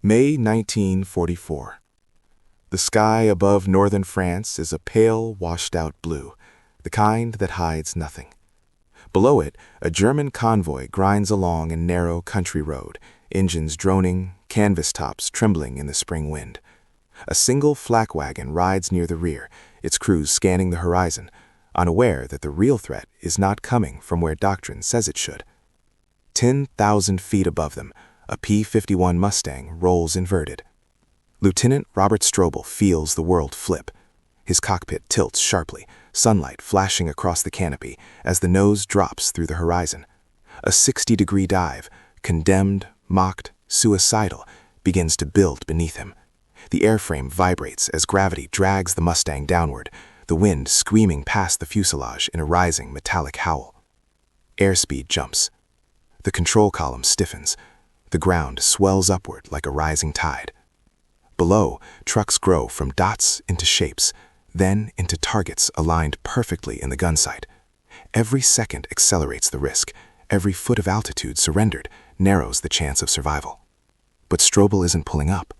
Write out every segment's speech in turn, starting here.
May 1944. The sky above northern France is a pale, washed-out blue, the kind that hides nothing. Below it, a German convoy grinds along a narrow country road, engines droning, canvas tops trembling in the spring wind. A single flak wagon rides near the rear, its crews scanning the horizon, unaware that the real threat is not coming from where doctrine says it should. 10,000 feet above them, a P-51 Mustang rolls inverted. Lieutenant Robert Strobel feels the world flip. His cockpit tilts sharply, sunlight flashing across the canopy as the nose drops through the horizon. A 60-degree dive, condemned, mocked, suicidal, begins to build beneath him. The airframe vibrates as gravity drags the Mustang downward, the wind screaming past the fuselage in a rising metallic howl. Airspeed jumps. The control column stiffens. The ground swells upward like a rising tide. Below, trucks grow from dots into shapes, then into targets aligned perfectly in the gun sight. Every second accelerates the risk. Every foot of altitude surrendered narrows the chance of survival. But Strobel isn't pulling up.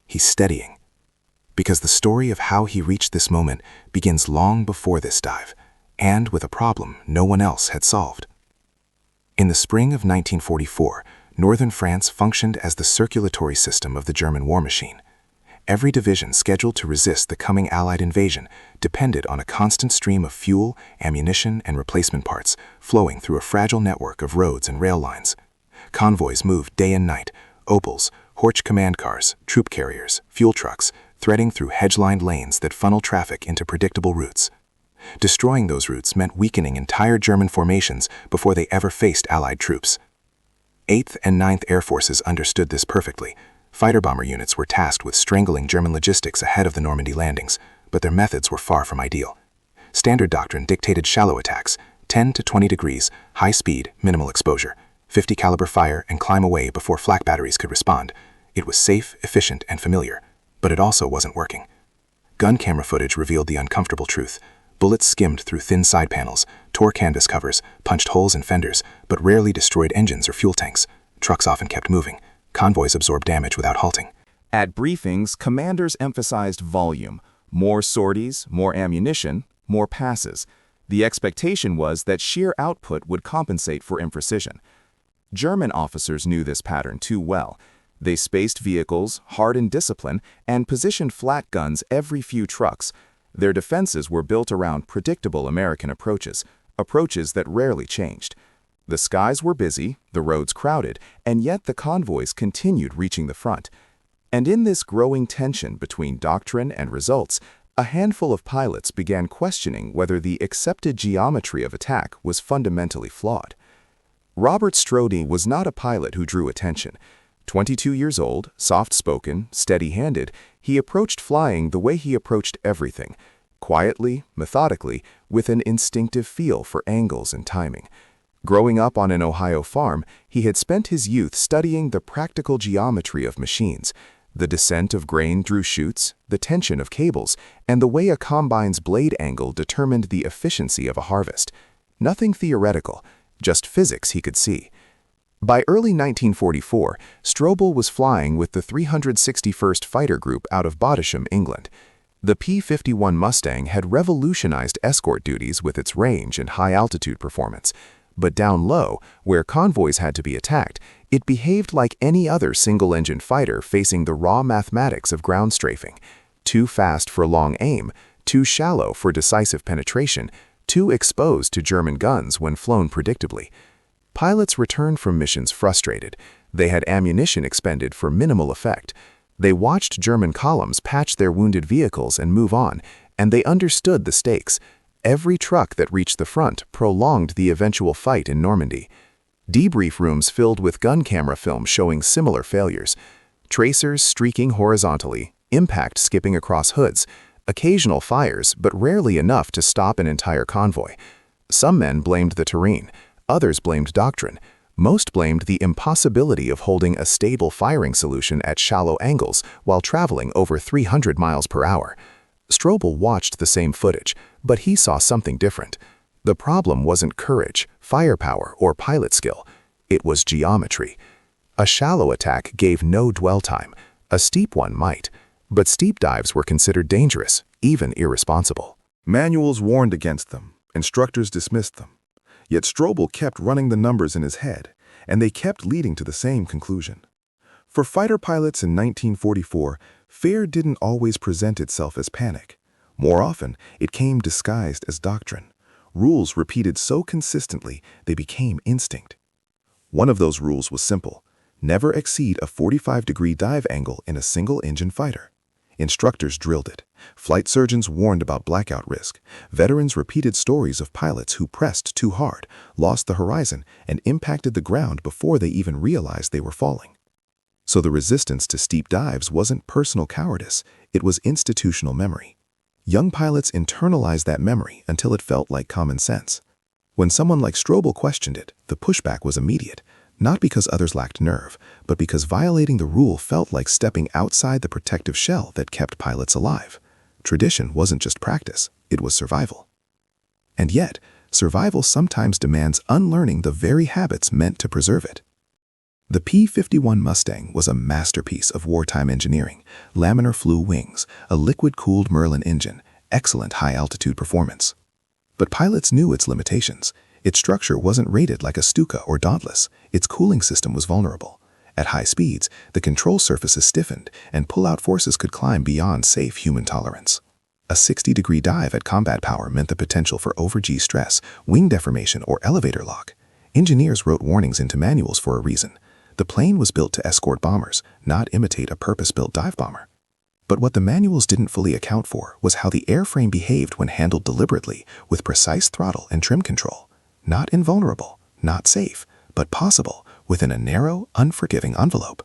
He's steadying. Because the story of how he reached this moment begins long before this dive, and with a problem no one else had solved. In the spring of 1944, northern France functioned as the circulatory system of the German war machine. Every division scheduled to resist the coming Allied invasion depended on a constant stream of fuel, ammunition, and replacement parts flowing through a fragile network of roads and rail lines. Convoys moved day and night, Opels, Horch command cars, troop carriers, fuel trucks, threading through hedge-lined lanes that funnel traffic into predictable routes. Destroying those routes meant weakening entire German formations before they ever faced Allied troops. 8th and 9th Air Forces understood this perfectly. Fighter-bomber units were tasked with strangling German logistics ahead of the Normandy landings, but their methods were far from ideal. Standard doctrine dictated shallow attacks, 10 to 20 degrees, high speed, minimal exposure, 50 caliber fire and climb away before flak batteries could respond. It was safe, efficient, and familiar, but it also wasn't working. Gun camera footage revealed the uncomfortable truth. Bullets skimmed through thin side panels, tore canvas covers, punched holes in fenders, but rarely destroyed engines or fuel tanks. Trucks often kept moving. Convoys absorbed damage without halting. At briefings, commanders emphasized volume. More sorties, more ammunition, more passes. The expectation was that sheer output would compensate for imprecision. German officers knew this pattern too well. They spaced vehicles, hardened discipline, and positioned flat guns every few trucks. Their defenses were built around predictable American approaches that rarely changed. The skies were busy, the roads crowded, and yet the convoys continued reaching the front. And in this growing tension between doctrine and results, a handful of pilots began questioning whether the accepted geometry of attack was fundamentally flawed. Robert Strode was not a pilot who drew attention. 22 years old, soft-spoken, steady-handed, he approached flying the way he approached everything, quietly, methodically, with an instinctive feel for angles and timing. Growing up on an Ohio farm, he had spent his youth studying the practical geometry of machines, the descent of grain through chutes, the tension of cables, and the way a combine's blade angle determined the efficiency of a harvest. Nothing theoretical, just physics he could see. By early 1944, Strobel was flying with the 361st Fighter Group out of Bottisham, England. The P-51 Mustang had revolutionized escort duties with its range and high-altitude performance. But down low, where convoys had to be attacked, it behaved like any other single-engine fighter facing the raw mathematics of ground strafing. Too fast for long aim, too shallow for decisive penetration, too exposed to German guns when flown predictably. Pilots returned from missions frustrated. They had ammunition expended for minimal effect. They watched German columns patch their wounded vehicles and move on, and they understood the stakes. Every truck that reached the front prolonged the eventual fight in Normandy. Debrief rooms filled with gun camera film showing similar failures. Tracers streaking horizontally, impact skipping across hoods, occasional fires, but rarely enough to stop an entire convoy. Some men blamed the terrain. Others blamed doctrine. Most blamed the impossibility of holding a stable firing solution at shallow angles while traveling over 300 miles per hour. Strobel watched the same footage, but he saw something different. The problem wasn't courage, firepower, or pilot skill. It was geometry. A shallow attack gave no dwell time. A steep one might, but steep dives were considered dangerous, even irresponsible. Manuals warned against them, instructors dismissed them. Yet Strobel kept running the numbers in his head, and they kept leading to the same conclusion. For fighter pilots in 1944, fear didn't always present itself as panic. More often, it came disguised as doctrine. Rules repeated so consistently they became instinct. One of those rules was simple: never exceed a 45-degree dive angle in a single-engine fighter. Instructors drilled it. Flight surgeons warned about blackout risk. Veterans repeated stories of pilots who pressed too hard, lost the horizon, and impacted the ground before they even realized they were falling. So the resistance to steep dives wasn't personal cowardice, it was institutional memory. Young pilots internalized that memory until it felt like common sense. When someone like Strobel questioned it, the pushback was immediate. Not because others lacked nerve, but because violating the rule felt like stepping outside the protective shell that kept pilots alive. Tradition wasn't just practice, it was survival. And yet, survival sometimes demands unlearning the very habits meant to preserve it. The P-51 Mustang was a masterpiece of wartime engineering: laminar flue wings, a liquid-cooled Merlin engine, excellent high-altitude performance. But pilots knew its limitations. Its structure wasn't rated like a Stuka or Dauntless. Its cooling system was vulnerable. At high speeds, the control surfaces stiffened, and pull-out forces could climb beyond safe human tolerance. A 60-degree dive at combat power meant the potential for over-G stress, wing deformation, or elevator lock. Engineers wrote warnings into manuals for a reason. The plane was built to escort bombers, not imitate a purpose-built dive bomber. But what the manuals didn't fully account for was how the airframe behaved when handled deliberately, with precise throttle and trim control. Not invulnerable, not safe, but possible within a narrow, unforgiving envelope.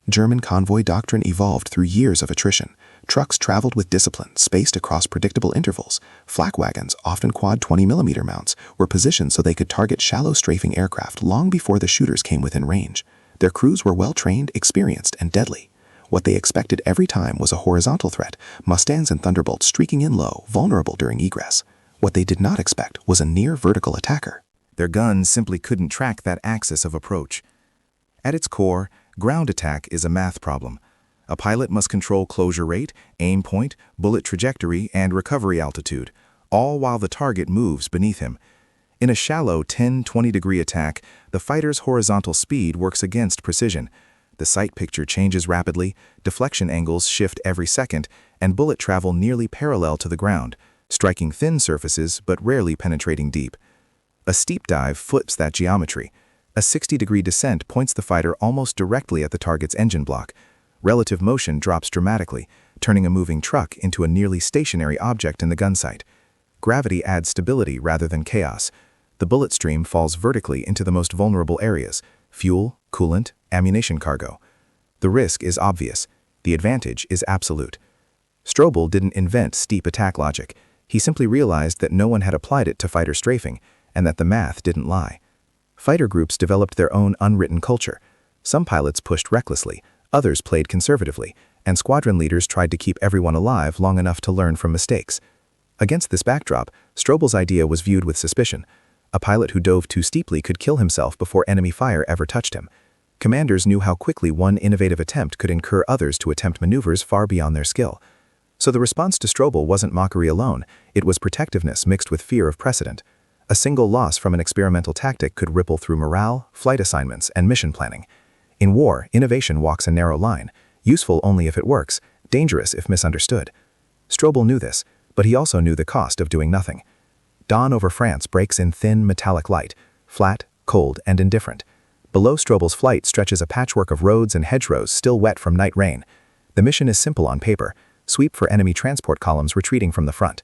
German convoy doctrine evolved through years of attrition. Trucks traveled with discipline, spaced across predictable intervals. Flak wagons, often quad 20mm mounts, were positioned so they could target shallow strafing aircraft long before the shooters came within range. Their crews were well-trained, experienced, and deadly. What they expected every time was a horizontal threat: Mustangs and Thunderbolts streaking in low, vulnerable during egress. What they did not expect was a near-vertical attacker. Their guns simply couldn't track that axis of approach. At its core, ground attack is a math problem. A pilot must control closure rate, aim point, bullet trajectory, and recovery altitude, all while the target moves beneath him. In a shallow 10-20-degree attack, the fighter's horizontal speed works against precision. The sight picture changes rapidly, deflection angles shift every second, and bullet travel nearly parallel to the ground, striking thin surfaces but rarely penetrating deep. A steep dive flips that geometry. A 60-degree descent points the fighter almost directly at the target's engine block. Relative motion drops dramatically, turning a moving truck into a nearly stationary object in the gun sight. Gravity adds stability rather than chaos. The bullet stream falls vertically into the most vulnerable areas: fuel, coolant, ammunition cargo. The risk is obvious. The advantage is absolute. Strobel didn't invent steep attack logic. He simply realized that no one had applied it to fighter strafing, and that the math didn't lie. Fighter groups developed their own unwritten culture. Some pilots pushed recklessly, others played conservatively, and squadron leaders tried to keep everyone alive long enough to learn from mistakes. Against this backdrop, Strobel's idea was viewed with suspicion. A pilot who dove too steeply could kill himself before enemy fire ever touched him. Commanders knew how quickly one innovative attempt could incur others to attempt maneuvers far beyond their skill. So the response to Strobel wasn't mockery alone, it was protectiveness mixed with fear of precedent. A single loss from an experimental tactic could ripple through morale, flight assignments, and mission planning. In war, innovation walks a narrow line, useful only if it works, dangerous if misunderstood. Strobel knew this, but he also knew the cost of doing nothing. Dawn over France breaks in thin, metallic light, flat, cold, and indifferent. Below Strobel's flight stretches a patchwork of roads and hedgerows still wet from night rain. The mission is simple on paper: sweep for enemy transport columns retreating from the front.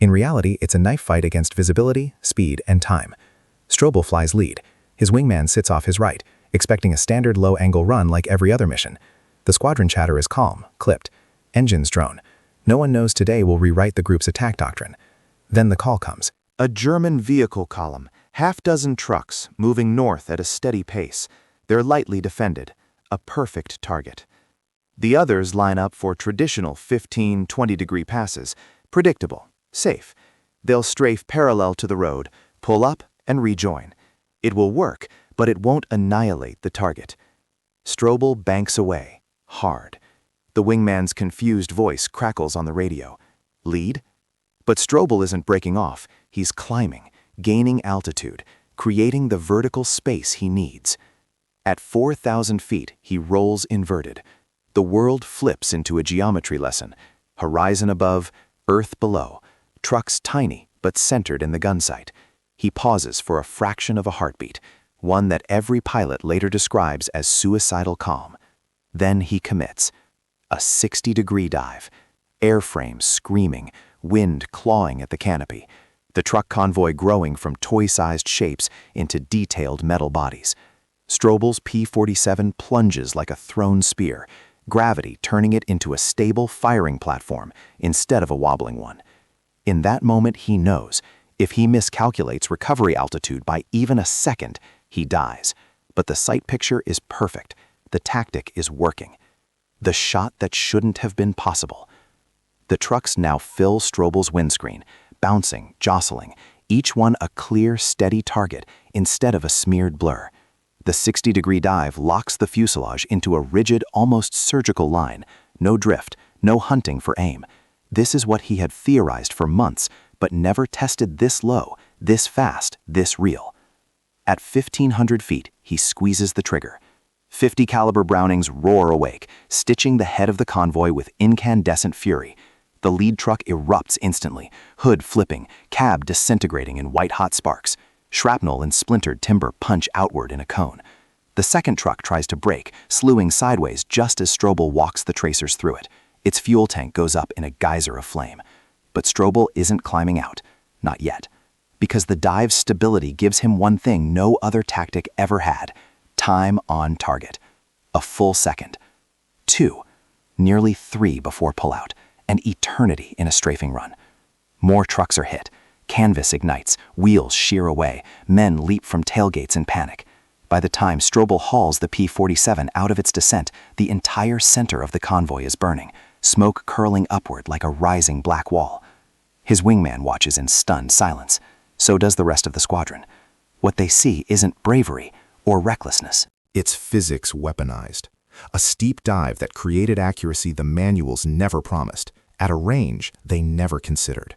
In reality, it's a knife fight against visibility, speed, and time. Strobel flies lead. His wingman sits off his right, expecting a standard low-angle run like every other mission. The squadron chatter is calm, clipped. Engines drone. No one knows today will rewrite the group's attack doctrine. Then the call comes. A German vehicle column, half-dozen trucks, moving north at a steady pace. They're lightly defended. A perfect target. The others line up for traditional 15-20-degree passes. Predictable. Safe. They'll strafe parallel to the road, pull up, and rejoin. It will work, but it won't annihilate the target. Strobel banks away, hard. The wingman's confused voice crackles on the radio. Lead? But Strobel isn't breaking off. He's climbing, gaining altitude, creating the vertical space he needs. At 4,000 feet, he rolls inverted. The world flips into a geometry lesson. Horizon above, Earth below. Trucks tiny, but centered in the gun sight. He pauses for a fraction of a heartbeat, one that every pilot later describes as suicidal calm. Then he commits. A 60-degree dive. Airframe screaming, wind clawing at the canopy. The truck convoy growing from toy-sized shapes into detailed metal bodies. Strobel's P-47 plunges like a thrown spear, gravity turning it into a stable firing platform instead of a wobbling one. In that moment he knows, if he miscalculates recovery altitude by even a second, he dies. But the sight picture is perfect. The tactic is working. The shot that shouldn't have been possible. The trucks now fill Strobel's windscreen, bouncing, jostling, each one a clear, steady target instead of a smeared blur. The 60-degree dive locks the fuselage into a rigid, almost surgical line. No drift, no hunting for aim. This is what he had theorized for months, but never tested this low, this fast, this real. At 1,500 feet, he squeezes the trigger. 50 caliber Brownings roar awake, stitching the head of the convoy with incandescent fury. The lead truck erupts instantly, hood flipping, cab disintegrating in white-hot sparks. Shrapnel and splintered timber punch outward in a cone. The second truck tries to brake, slewing sideways just as Strobel walks the tracers through it. Its fuel tank goes up in a geyser of flame. But Strobel isn't climbing out. Not yet. Because the dive's stability gives him one thing no other tactic ever had. Time on target. A full second. 2. Nearly 3 before pullout. An eternity in a strafing run. More trucks are hit. Canvas ignites, wheels shear away, men leap from tailgates in panic. By the time Strobel hauls the P-47 out of its descent, the entire center of the convoy is burning, smoke curling upward like a rising black wall. His wingman watches in stunned silence. So does the rest of the squadron. What they see isn't bravery or recklessness. It's physics weaponized. A steep dive that created accuracy the manuals never promised, at a range they never considered.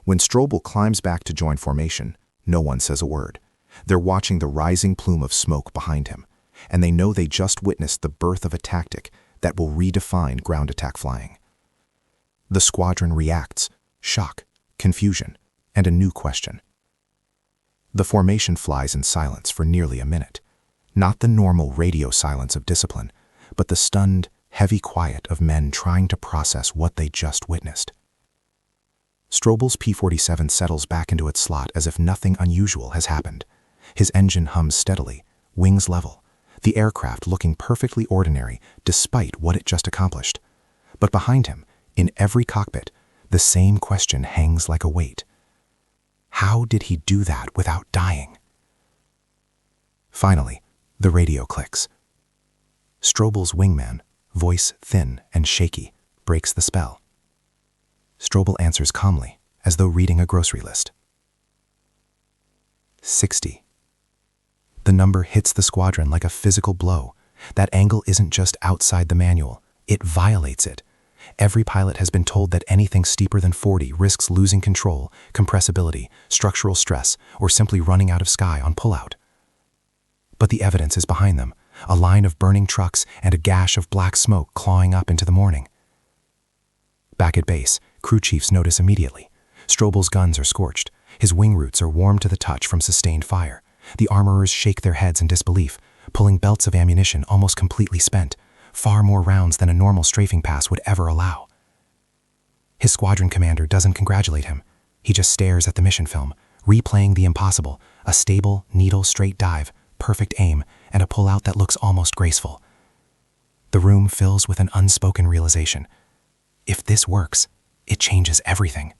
When Strobel climbs back to join formation, no one says a word. They're watching the rising plume of smoke behind him, and they know they just witnessed the birth of a tactic that will redefine ground attack flying. The squadron reacts, shock, confusion, and a new question. The formation flies in silence for nearly a minute. Not the normal radio silence of discipline, but the stunned, heavy quiet of men trying to process what they just witnessed. Strobel's P-47 settles back into its slot as if nothing unusual has happened. His engine hums steadily, wings level, the aircraft looking perfectly ordinary despite what it just accomplished. But behind him, in every cockpit, the same question hangs like a weight. How did he do that without dying? Finally, the radio clicks. Strobel's wingman, voice thin and shaky, breaks the spell. Strobel answers calmly, as though reading a grocery list. 60. The number hits the squadron like a physical blow. That angle isn't just outside the manual, it violates it. Every pilot has been told that anything steeper than 40 risks losing control, compressibility, structural stress, or simply running out of sky on pullout. But the evidence is behind them, a line of burning trucks and a gash of black smoke clawing up into the morning. Back at base, crew chiefs notice immediately. Strobel's guns are scorched. His wing roots are warm to the touch from sustained fire. The armorers shake their heads in disbelief, pulling belts of ammunition almost completely spent, far more rounds than a normal strafing pass would ever allow. His squadron commander doesn't congratulate him. He just stares at the mission film, replaying the impossible, a stable, needle-straight dive, perfect aim, and a pullout that looks almost graceful. The room fills with an unspoken realization. If this works, it changes everything.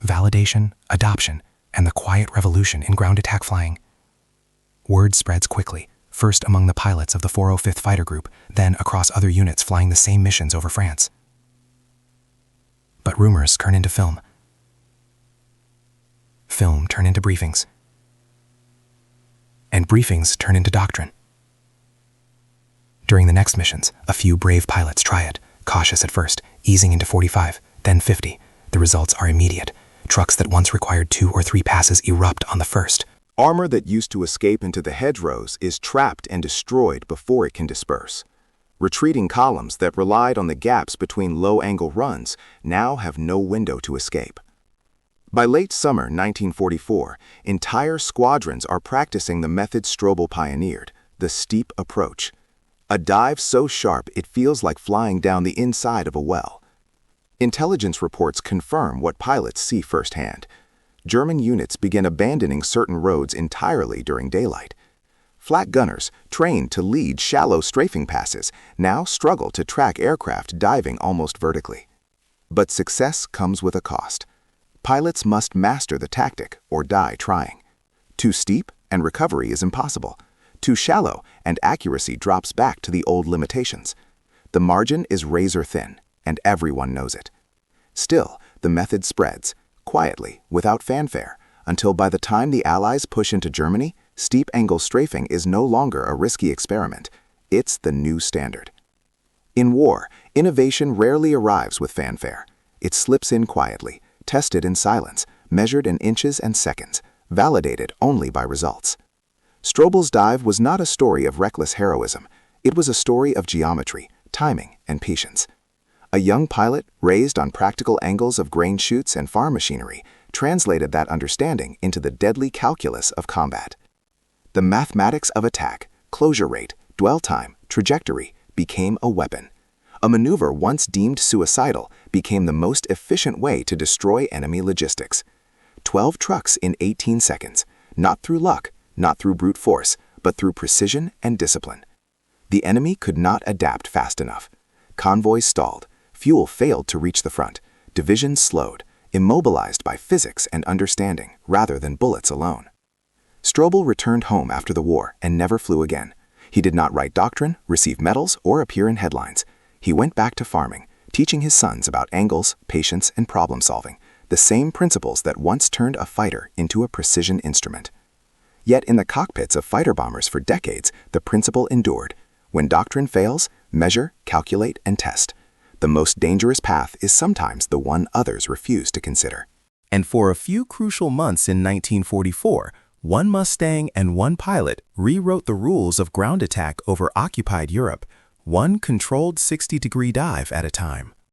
Validation, adoption, and the quiet revolution in ground attack flying. Word spreads quickly, first among the pilots of the 405th Fighter Group, then across other units flying the same missions over France. But rumors turn into film. Film turn into briefings. And briefings turn into doctrine. During the next missions, a few brave pilots try it, cautious at first, easing into 45, then 50. The results are immediate. Trucks that once required 2 or 3 passes erupt on the first. Armor that used to escape into the hedgerows is trapped and destroyed before it can disperse. Retreating columns that relied on the gaps between low-angle runs now have no window to escape. By late summer 1944, entire squadrons are practicing the method Strobel pioneered, the steep approach. A dive so sharp it feels like flying down the inside of a well. Intelligence reports confirm what pilots see firsthand. German units begin abandoning certain roads entirely during daylight. Flak gunners, trained to lead shallow strafing passes, now struggle to track aircraft diving almost vertically. But success comes with a cost. Pilots must master the tactic or die trying. Too steep, and recovery is impossible. Too shallow, and accuracy drops back to the old limitations. The margin is razor thin, and everyone knows it. Still, the method spreads, quietly, without fanfare, until by the time the Allies push into Germany, steep-angle strafing is no longer a risky experiment. It's the new standard. In war, innovation rarely arrives with fanfare. It slips in quietly, tested in silence, measured in inches and seconds, validated only by results. Strobel's dive was not a story of reckless heroism. It was a story of geometry, timing, and patience. A young pilot, raised on practical angles of grain chutes and farm machinery, translated that understanding into the deadly calculus of combat. The mathematics of attack, closure rate, dwell time, trajectory, became a weapon. A maneuver once deemed suicidal became the most efficient way to destroy enemy logistics. 12 trucks in 18 seconds, not through luck, not through brute force, but through precision and discipline. The enemy could not adapt fast enough. Convoys stalled, fuel failed to reach the front, divisions slowed, immobilized by physics and understanding rather than bullets alone. Strobel returned home after the war and never flew again. He did not write doctrine, receive medals, or appear in headlines. He went back to farming, teaching his sons about angles, patience, and problem-solving, the same principles that once turned a fighter into a precision instrument. Yet in the cockpits of fighter bombers for decades, the principle endured. When doctrine fails, measure, calculate, and test. The most dangerous path is sometimes the one others refuse to consider. And for a few crucial months in 1944, one Mustang and one pilot rewrote the rules of ground attack over occupied Europe, one controlled 60-degree dive at a time.